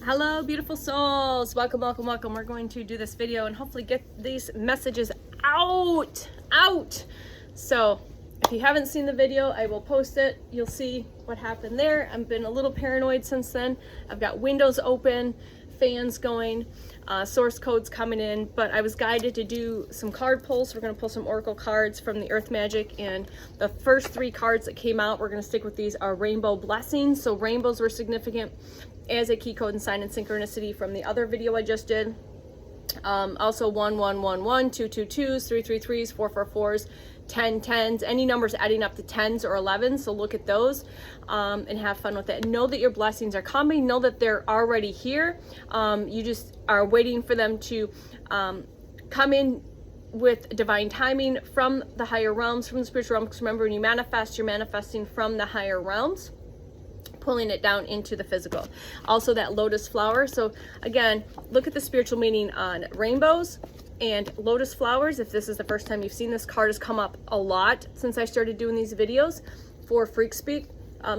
Hello, beautiful souls. Welcome, welcome, welcome. We're going to do this video and hopefully get these messages out. So if you haven't seen the video, I will post it. You'll see what happened there. I've been a little paranoid since then. I've got windows open, fans going, source codes coming in, but I was guided to do some card pulls. We're going to pull some oracle cards from the Earth Magic, and the first three cards that came out, we're going to stick with these, are rainbow blessings. So rainbows were significant as a key code and sign and synchronicity from the other video I just did. Also 1111, 222s, 333s, 444s, 1010s, any numbers adding up to 10s or 11s. So look at those and have fun with it. Know that your blessings are coming. Know that they're already here. You just are waiting for them to come in with divine timing from the higher realms, from the spiritual realms. Because remember, when you manifest, you're manifesting from the higher realms, pulling it down into the physical. Also that lotus flower. So again, look at the spiritual meaning on rainbows and lotus flowers. If this is the first time you've seen this card, has come up a lot since I started doing these videos for Freak Speak.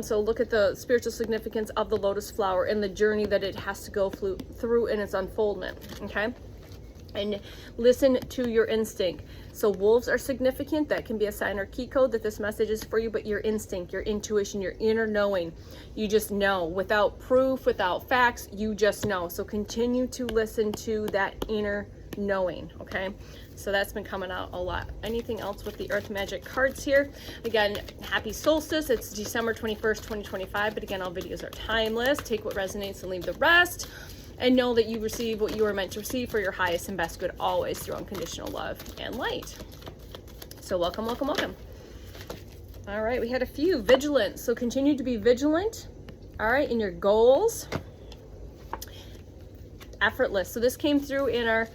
So look at the spiritual significance of the lotus flower and the journey that it has to go through in its unfoldment. Okay, and listen to your instinct. So wolves are significant. That can be a sign or key code that this message is for you, but your instinct, your intuition, your inner knowing, you just know without proof, without facts, you just know. So continue to listen to that inner knowing. Okay, so that's been coming out a lot. Anything else with the Earth Magic cards here? Again, happy solstice. It's December 21st, 2025, but again, all videos are timeless. Take what resonates and leave the rest. And know that you receive what you are meant to receive for your highest and best good, always through unconditional love and light. So welcome, welcome, welcome. All right, we had a few. Vigilant. So continue to be vigilant, all right, in your goals. Effortless. So this came through in our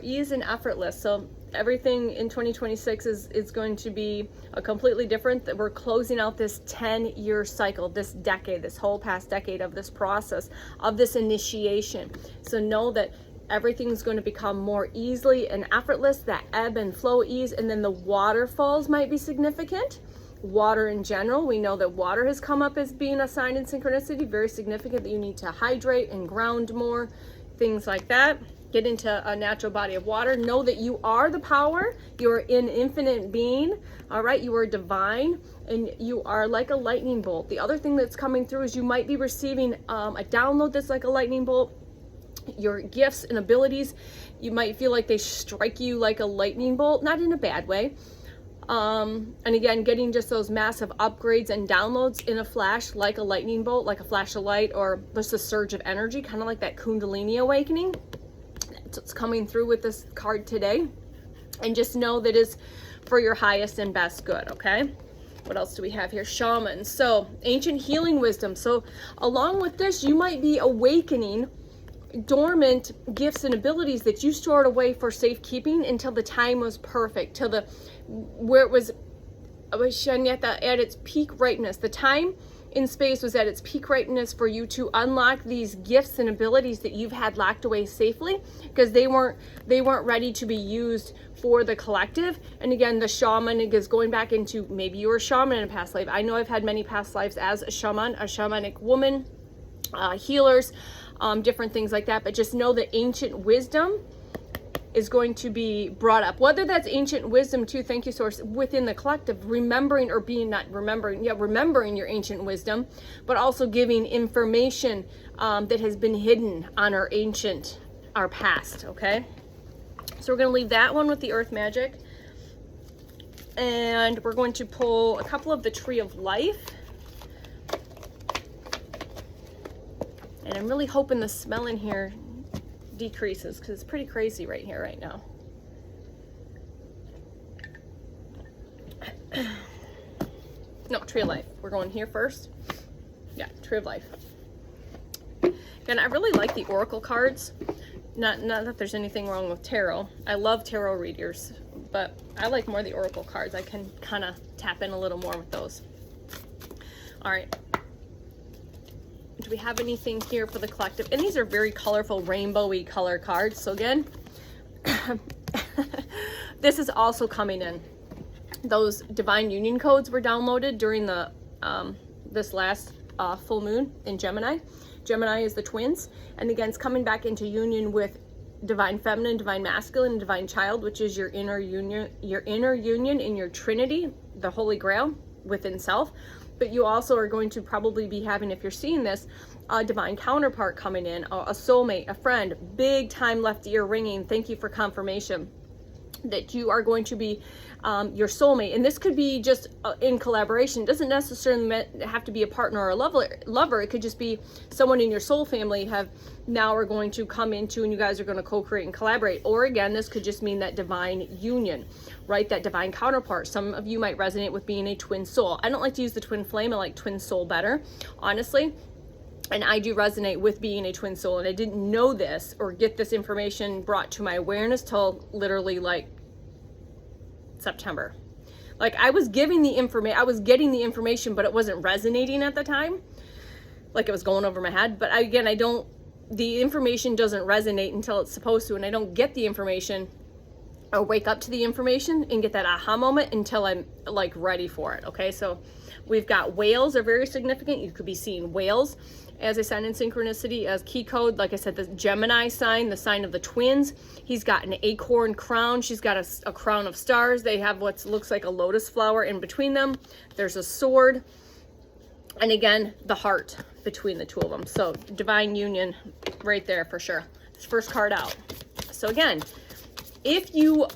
ease and effortless. So everything in 2026 is going to be a completely different. That we're closing out this 10-year cycle, this decade, this whole past decade of this process, of this initiation. So know that everything's going to become more easily and effortless, that ebb and flow ease. And then the waterfalls might be significant. Water in general, we know that water has come up as being a sign in synchronicity, very significant, that you need to hydrate and ground more, things like that. Get into a natural body of water. Know that you are the power. You're an infinite being. All right. You are divine and you are like a lightning bolt. The other thing that's coming through is you might be receiving a download that's like a lightning bolt. Your gifts and abilities, you might feel like they strike you like a lightning bolt, not in a bad way. And again, getting just those massive upgrades and downloads in a flash, like a lightning bolt, like a flash of light, or just a surge of energy, kind of like that Kundalini awakening. It's coming through with this card today, and just know that is for your highest and best good. Okay, what else do we have here? Shaman. So ancient healing wisdom. So along with this, you might be awakening dormant gifts and abilities that you stored away for safekeeping until the time was perfect, till the where it was Shanyata at its peak ripeness. The time in space was at its peak ripeness for you to unlock these gifts and abilities that you've had locked away safely, because they weren't ready to be used for the collective. And again, the shaman is going back into, maybe you were a shaman in a past life. I know I've had many past lives as a shaman, a shamanic woman, healers, different things like that. But just know that ancient wisdom is going to be brought up, whether that's ancient wisdom too, thank you source, within the collective, remembering or being not remembering, remembering your ancient wisdom, but also giving information that has been hidden on our past. Okay, so we're going to leave that one with the Earth Magic, and we're going to pull a couple of the Tree of Life. And I'm really hoping the smell in here decreases, because it's pretty crazy right here right now. No, Tree of Life. We're going here first. Yeah, Tree of Life. And I really like the oracle cards. Not that there's anything wrong with tarot. I love tarot readers, but I like more the oracle cards. I can kind of tap in a little more with those. All right. Do we have anything here for the collective? And these are very colorful, rainbowy color cards. So again, this is also coming in. Those divine union codes were downloaded during the this last full moon in Gemini. Gemini is the twins. And again, it's coming back into union with divine feminine, divine masculine, and divine child, which is your inner union in your trinity, the holy grail within self. But you also are going to probably be having, if you're seeing this, a divine counterpart coming in, a soulmate, a friend, big time left ear ringing. Thank you for confirmation that you are going to be your soulmate. And this could be just in collaboration. It doesn't necessarily have to be a partner or a lover. It could just be someone in your soul family now are going to come into, and you guys are going to co-create and collaborate. Or again, this could just mean that divine union, right? That divine counterpart. Some of you might resonate with being a twin soul. I don't like to use the twin flame. I like twin soul better, honestly. And I do resonate with being a twin soul. And I didn't know this or get this information brought to my awareness till literally like September. Like I was getting the information, but it wasn't resonating at the time. Like it was going over my head. But the information doesn't resonate until it's supposed to. And I don't get the information or wake up to the information and get that aha moment until I'm like ready for it. Okay. So we've got whales are very significant. You could be seeing whales as a sign in synchronicity, as key code. Like I said, the Gemini sign, the sign of the twins. He's got an acorn crown. She's got a crown of stars. They have what looks like a lotus flower in between them. There's a sword. And again, the heart between the two of them. So divine union right there for sure. First card out. So again, if you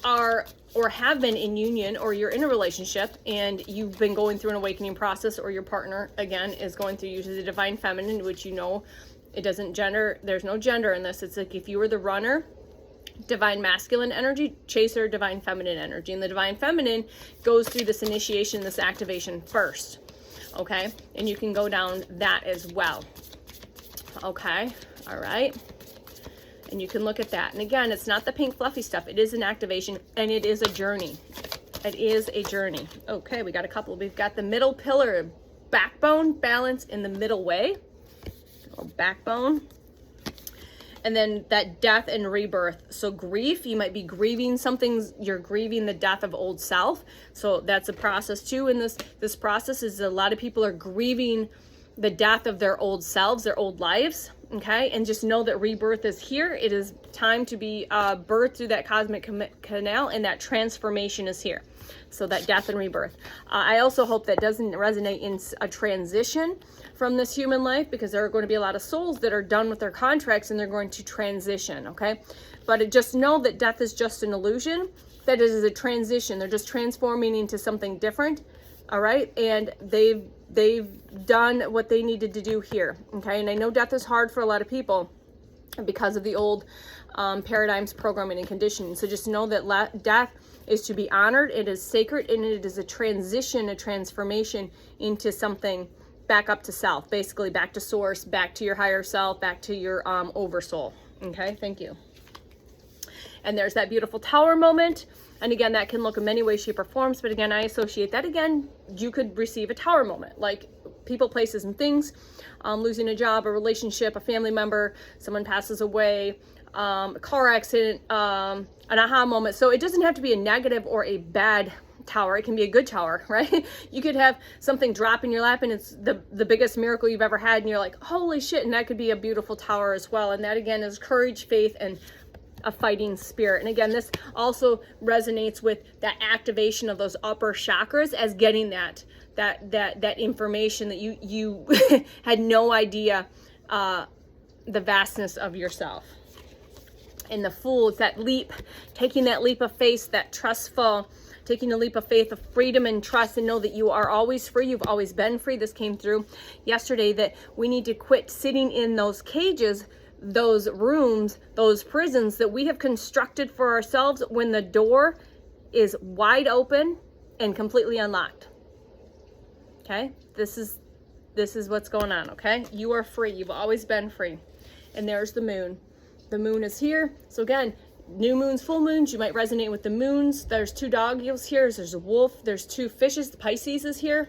are or have been in union, or you're in a relationship and you've been going through an awakening process, or your partner again is going through usually the divine feminine, which you know it doesn't gender, there's no gender in this. It's like if you were the runner, divine masculine energy, chaser, divine feminine energy. And the divine feminine goes through this initiation, this activation first. Okay. And you can go down that as well. Okay. All right. And you can look at that. And again, it's not the pink fluffy stuff. It is an activation and it is a journey. It is a journey. Okay, we got a couple. We've got the middle pillar, backbone, balance in the middle way. Backbone. And then that death and rebirth. So grief, you might be grieving something. You're grieving the death of old self. So that's a process too. And this process is a lot of people are grieving the death of their old selves, their old lives. Okay, and just know that rebirth is here. It is time to be birthed through that cosmic canal, and that transformation is here. So that death and rebirth. I also hope that doesn't resonate in a transition from this human life, because there are going to be a lot of souls that are done with their contracts and they're going to transition. Okay, but just know that death is just an illusion. That it is a transition. They're just transforming into something different. All right, and they've done what they needed to do here. Okay, and I know death is hard for a lot of people because of the old paradigms, programming, and conditioning. So just know that death is to be honored. It is sacred, and it is a transition, a transformation into something back up to self, basically back to source, back to your higher self, back to your oversoul. Okay, thank you. And there's that beautiful tower moment. And again, that can look in many ways, shape, or forms. But again, I associate that again, you could receive a tower moment, like people, places, and things, losing a job, a relationship, a family member, someone passes away, a car accident, an aha moment. So it doesn't have to be a negative or a bad tower. It can be a good tower, right? You could have something drop in your lap and it's the biggest miracle you've ever had. And you're like, holy shit. And that could be a beautiful tower as well. And that again is courage, faith, and a fighting spirit. And again, this also resonates with that activation of those upper chakras as getting that information that you had no idea, the vastness of yourself. And the Fool, it's that leap, taking that leap of faith, that trustful, taking a leap of faith, of freedom and trust, and know that you are always free. You've always been free. This came through yesterday, that we need to quit sitting in those cages, those rooms, those prisons that we have constructed for ourselves when the door is wide open and completely unlocked. Okay, this is what's going on. Okay, you are free. You've always been free. And there's the moon. The moon is here. So again, new moons, full moons, you might resonate with the moons. There's 2 dog eels here. There's a wolf. There's 2 fishes. The Pisces is here.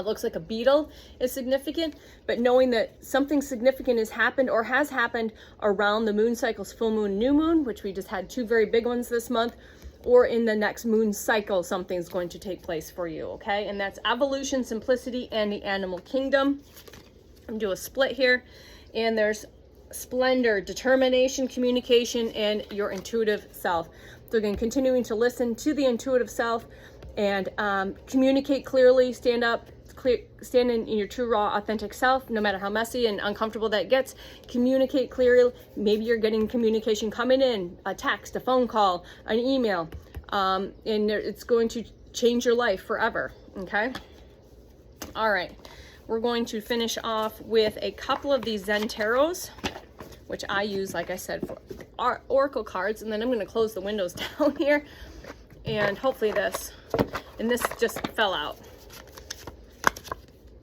Looks like a beetle is significant, but knowing that something significant has happened or has happened around the moon cycles, full moon, new moon, which we just had 2 very big ones this month, or in the next moon cycle, something's going to take place for you. Okay. And that's evolution, simplicity, and the animal kingdom. do a split here, and there's splendor, determination, communication, and your intuitive self. So again, continuing to listen to the intuitive self and communicate clearly, stand in your true, raw, authentic self, no matter how messy and uncomfortable that gets. Communicate clearly. Maybe you're getting communication coming in, a text, a phone call, an email, and it's going to change your life forever, okay? All right, we're going to finish off with a couple of these Zen Tarots, which I use, like I said, for our oracle cards, and then I'm going to close the windows down here, and hopefully this just fell out.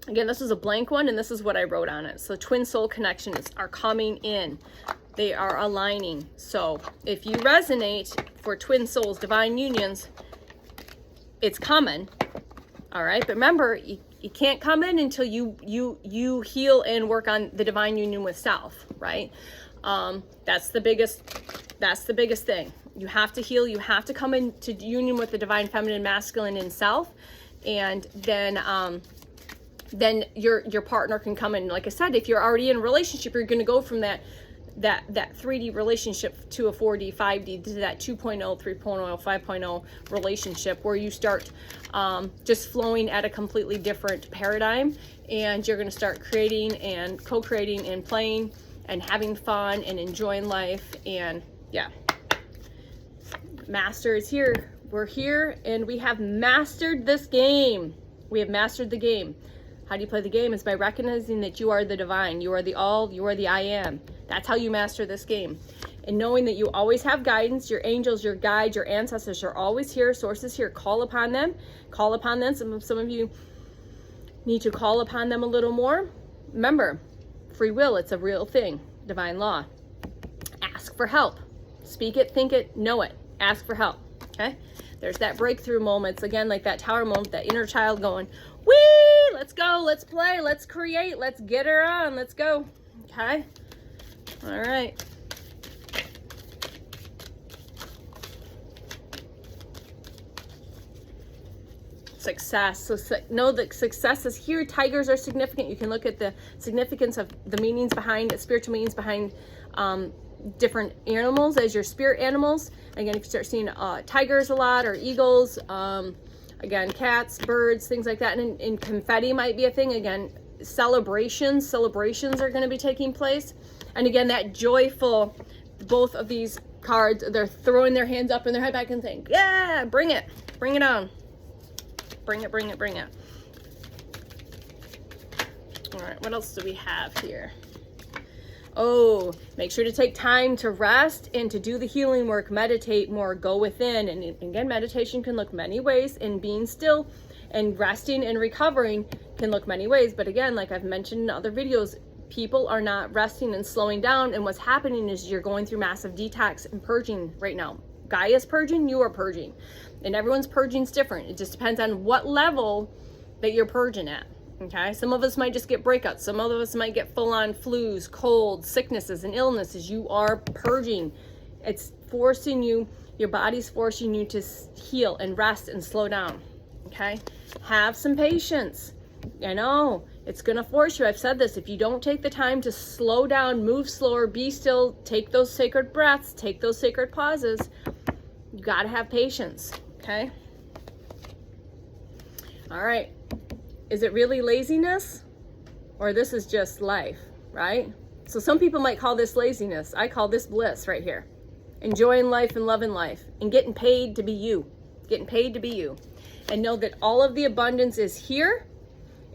Again, this is a blank one, and this is what I wrote on it. So twin soul connections are coming in. They are aligning. So if you resonate for twin souls, divine unions, it's coming. All right, but remember, you can't come in until you heal and work on the divine union with self, right? That's the biggest thing. You have to heal. You have to come into union with the divine feminine masculine in self, and then your partner can come in. Like I said, if you're already in a relationship, you're going to go from that 3D relationship to a 4D, 5D, to that 2.0, 3.0, 5.0 relationship, where you start just flowing at a completely different paradigm, and you're going to start creating and co-creating and playing and having fun and enjoying life. And yeah, master is here. We're here, and we have mastered this game. We have mastered the game. How do you play the game? Is by recognizing that you are the divine, you are the all, you are the I am. That's how you master this game. And knowing that you always have guidance, your angels, your guides, your ancestors are always here, sources here. Call upon them. Call upon them. Some of you need to call upon them a little more. Remember, free will, it's a real thing. Divine law. Ask for help. Speak it, think it, know it. Ask for help. Okay? There's that breakthrough moments, again, like that tower moment, that inner child going, whee, let's go, let's play, let's create, let's get her on, let's go. Okay? All right. Success. So know that success is here. Tigers are significant. You can look at the significance of the meanings behind, spiritual meanings behind different animals as your spirit animals. Again, if you start seeing tigers a lot, or eagles, again, cats, birds, things like that, and confetti might be a thing. Again, celebrations are going to be taking place. And again, that joyful, both of these cards, they're throwing their hands up and their head back and saying, yeah, bring it on. Bring it. All right, what else do we have here? Oh, make sure to take time to rest and to do the healing work, meditate more, go within. And again, meditation can look many ways, and being still and resting and recovering can look many ways. But again, like I've mentioned in other videos, people are not resting and slowing down. And what's happening is you're going through massive detox and purging right now. Gaia's purging, you are purging. And everyone's purging is different. It just depends on what level that you're purging at. Okay, some of us might just get breakouts. Some of us might get full-on flus, colds, sicknesses, and illnesses. You are purging. It's forcing you, your body's forcing you to heal and rest and slow down. Okay, have some patience. I know, it's going to force you. I've said this. If you don't take the time to slow down, move slower, be still, take those sacred breaths, take those sacred pauses, you got to have patience. Okay? All right. Is it really laziness, or this is just life, right? So some people might call this laziness. I call this bliss right here. Enjoying life and loving life and getting paid to be you. Getting paid to be you. And know that all of the abundance is here,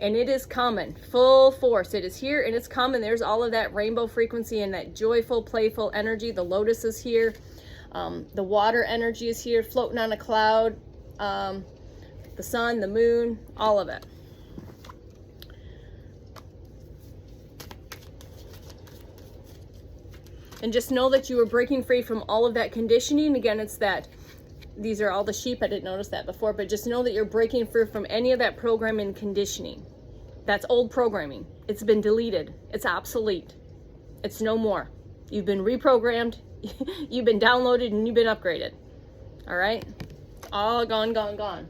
and it is coming. Full force. It is here and it's coming. There's all of that rainbow frequency and that joyful, playful energy. The lotus is here. The water energy is here, floating on a cloud. The sun, the moon, all of it. And just know that you are breaking free from all of that conditioning. Again, it's that, these are all the sheep. I didn't notice that before, but just know that you're breaking free from any of that programming and conditioning. That's old programming. It's been deleted. It's obsolete. It's no more. You've been reprogrammed. You've been downloaded and you've been upgraded. All right? All gone, gone, gone.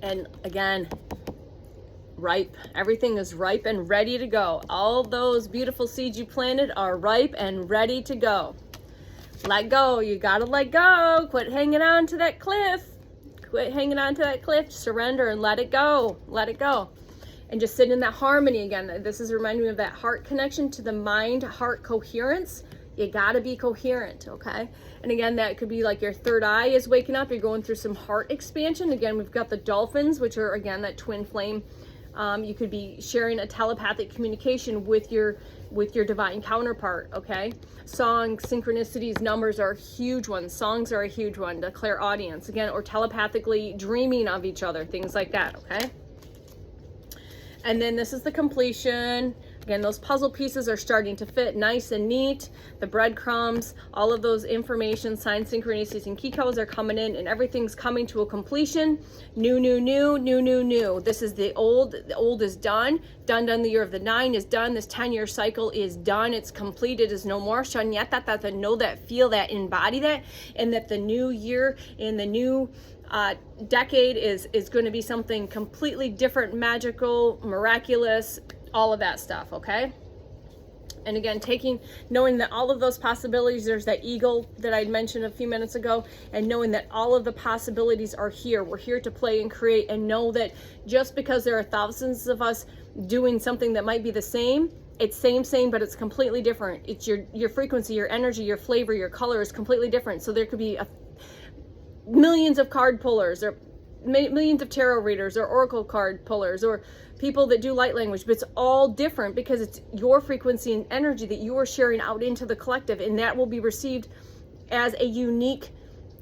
And again, ripe. Everything is ripe and ready to go. All those beautiful seeds you planted are ripe and ready to go. Let go. You gotta let go. Quit hanging on to that cliff. Quit hanging on to that cliff. Surrender and let it go. Let it go. And just sit in that harmony again. This is reminding me of that heart connection to the mind-heart coherence. You gotta be coherent, okay? And again, that could be like your third eye is waking up. You're going through some heart expansion. Again, we've got the dolphins, which are, again, that twin flame. You could be sharing a telepathic communication with your divine counterpart, okay? Songs, synchronicities, numbers are huge ones. Songs are a huge one. The clairaudience, again, or telepathically dreaming of each other, things like that, okay? And then this is the completion. Again, those puzzle pieces are starting to fit nice and neat. The breadcrumbs, all of those information, signs, synchronicities, and key codes are coming in, and everything's coming to a completion. New, new, new, new, new, new. This is the old. The old is done. Done. The year of the 9 is done. This 10-year cycle is done. It's complete. It is no more. Shanyata, know that, feel that, embody that, and that the new year in the new decade is going to be something completely different, magical, miraculous, all of that stuff, okay? And again, knowing that all of those possibilities, there's that eagle that I mentioned a few minutes ago, and knowing that all of the possibilities are here. We're here to play and create, and know that just because there are thousands of us doing something that might be the same, it's same, but it's completely different. It's your frequency, your energy, your flavor, your color is completely different. So there could be millions of card pullers, or millions of tarot readers, or oracle card pullers, or people that do light language, but it's all different because it's your frequency and energy that you are sharing out into the collective, and that will be received as a unique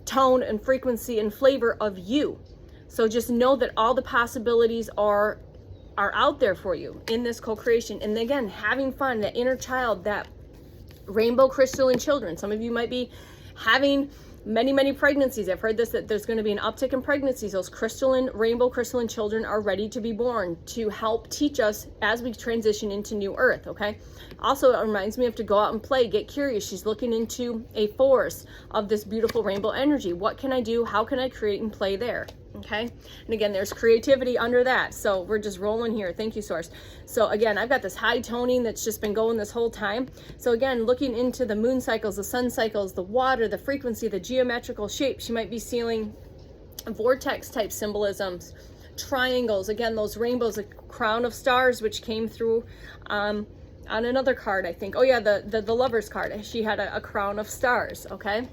tone and frequency and flavor of you. So just know that all the possibilities are out there for you in this co-creation. And again, having fun, that inner child, that rainbow crystalline children. Some of you might be having many pregnancies. I've heard this, that there's going to be an uptick in pregnancies. Those rainbow crystalline children are ready to be born to help teach us as we transition into new earth, okay? Also, it reminds me of to go out and play, get curious. She's looking into a forest of this beautiful rainbow energy. What can I do? How can I create and play there? Okay. And again, there's creativity under that. So we're just rolling here. Thank you, Source. So again, I've got this high toning that's just been going this whole time. So again, looking into the moon cycles, the sun cycles, the water, the frequency, the geometrical shapes, you might be seeing vortex type symbolisms, triangles, again, those rainbows, a crown of stars, which came through on another card, I think. Oh yeah, the lover's card. She had a crown of stars. Okay.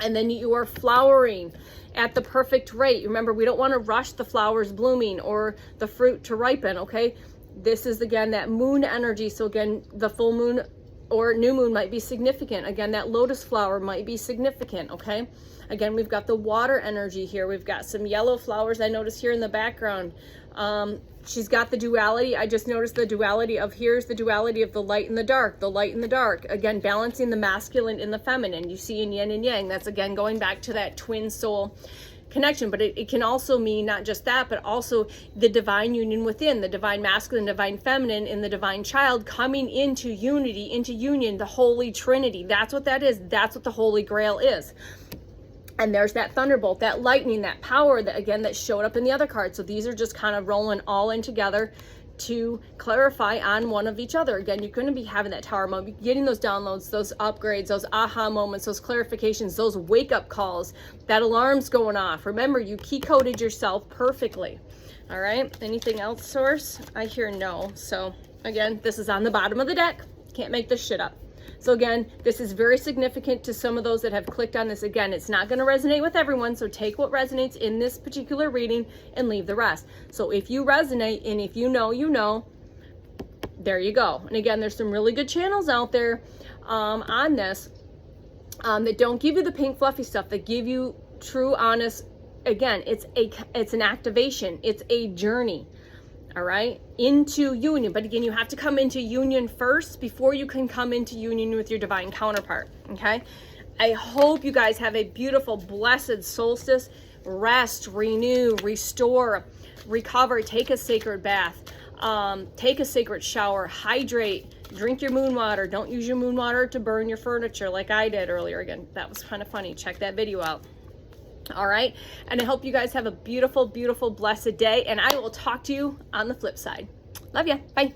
And then you are flowering at the perfect rate. Remember, we don't want to rush the flowers blooming or the fruit to ripen, okay? This is, again, that moon energy. So again, the full moon or new moon might be significant. Again, that lotus flower might be significant, okay? Again, we've got the water energy here. We've got some yellow flowers I notice here in the background. She's got the duality. I just noticed the duality of, here's the duality of the light and the dark, the light and the dark. Again, balancing the masculine and the feminine. You see in yin and yang. That's, again, going back to that twin soul connection. But it can also mean not just that, but also the divine union within, the divine masculine, divine feminine, and the divine child coming into unity, into union, the Holy Trinity. That's what that is. That's what the Holy Grail is. And there's that thunderbolt, that lightning, that power that, again, that showed up in the other card. So these are just kind of rolling all in together to clarify on one of each other. Again, you're going to be having that tower moment, getting those downloads, those upgrades, those aha moments, those clarifications, those wake-up calls, that alarm's going off. Remember, you key-coded yourself perfectly. All right. Anything else, Source? I hear no. So again, this is on the bottom of the deck. Can't make this shit up. So again, this is very significant to some of those that have clicked on this. Again, it's not going to resonate with everyone, so take what resonates in this particular reading and leave the rest. So if you resonate, and if you know, you know, there you go. And again, there's some really good channels out there on this that don't give you the pink fluffy stuff, that give you true, honest. Again, it's an activation. It's a journey. All right, into union. But again, you have to come into union first before you can come into union with your divine counterpart. Okay, I hope you guys have a beautiful, blessed solstice. Rest, renew, restore, recover, take a sacred bath, take a sacred shower, hydrate, drink your moon water. Don't use your moon water to burn your furniture like I did earlier. Again, that was kind of funny. Check that video out. All right. And I hope you guys have a beautiful, beautiful, blessed day. And I will talk to you on the flip side. Love ya. Bye.